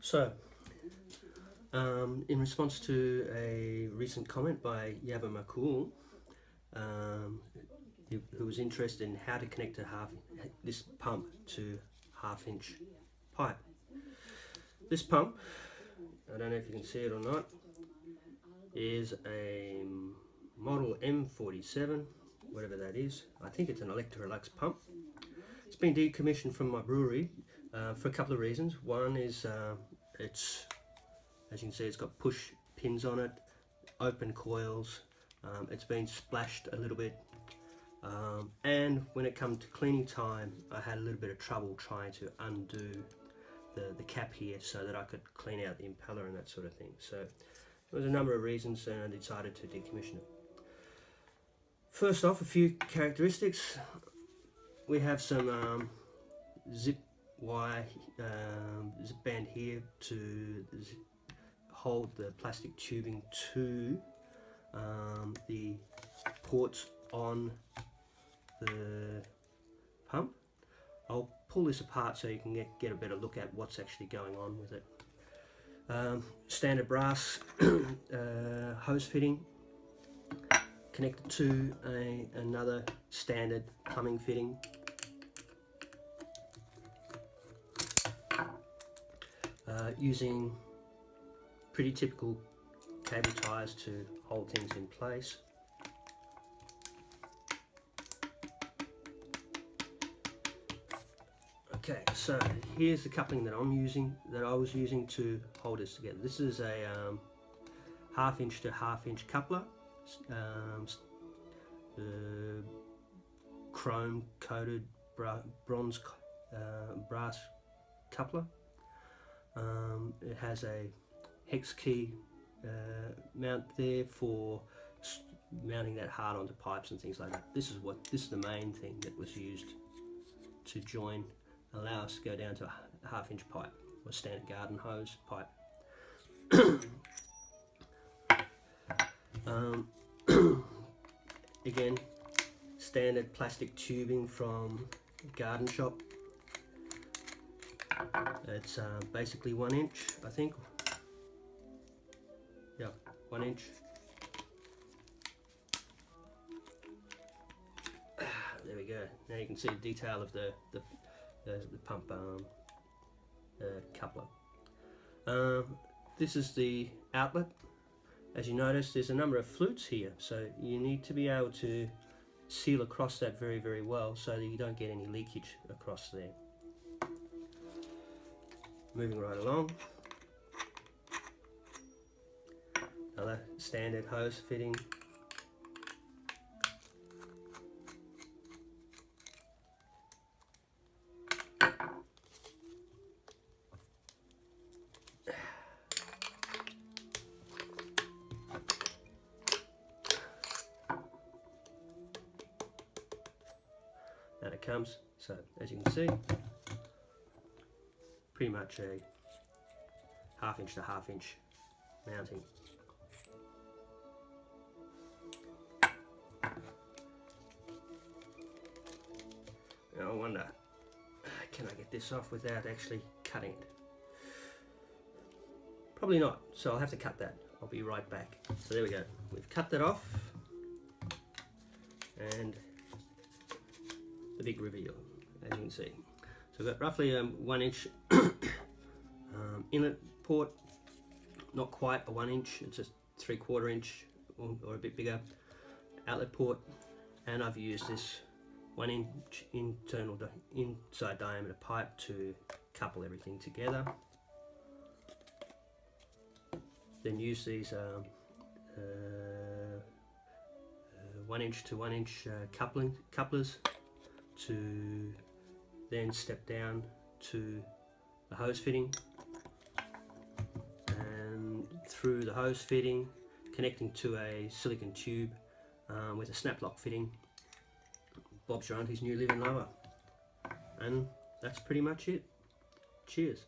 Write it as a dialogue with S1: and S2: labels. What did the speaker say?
S1: So, in response to a recent comment by Yabba McCool, who was interested in how to connect this pump to half-inch pipe. This pump, I don't know if you can see it or not, is a model M47, whatever that is. I think it's an Electrolux pump. It's been decommissioned from my brewery for a couple of reasons. One is it's, as you can see, it's got push pins on it, open coils. It's been splashed a little bit, and when it comes to cleaning time, I had a little bit of trouble trying to undo the cap here so that I could clean out the impeller and that sort of thing. So there was a number of reasons, and I decided to decommission it. First off, a few characteristics. We have some zip wire, zip band here to hold the plastic tubing to the ports on the pump. I'll pull this apart so you can get a better look at what's actually going on with it. Standard brass hose fitting connected to another standard plumbing fitting. Using pretty typical cable ties to hold things in place. Okay, so here's the coupling that I was using to hold this together. This is a half-inch to half-inch coupler, chrome coated bronze brass coupler. It has a hex key mount there for mounting that hard onto pipes and things like that. This is the main thing that was used to allow us to go down to a half-inch pipe, or standard garden hose pipe. Again, standard plastic tubing from garden shop. It's basically 1 inch, I think. Yeah, 1 inch. There we go. Now you can see the detail of the pump coupler. This is the outlet. As you notice, there's a number of flutes here, so you need to be able to seal across that very, very well so that you don't get any leakage across there. Moving right along. Another standard hose fitting. And it comes, so as you can see, pretty much a half-inch to half-inch mounting. Now I wonder, can I get this off without actually cutting it? Probably not, so I'll have to cut that. I'll be right back. So there we go, we've cut that off, and the big reveal, as you can see. So we've got roughly 1 inch inlet port, not quite a 1 inch, it's a 3/4 inch or a bit bigger outlet port, and I've used this 1 inch inside diameter pipe to couple everything together. Then use these 1 inch to 1 inch couplers to then step down to the hose fitting, and through the hose fitting connecting to a silicone tube with a snap lock fitting. Bob's your auntie's new living lower, and that's pretty much it. Cheers.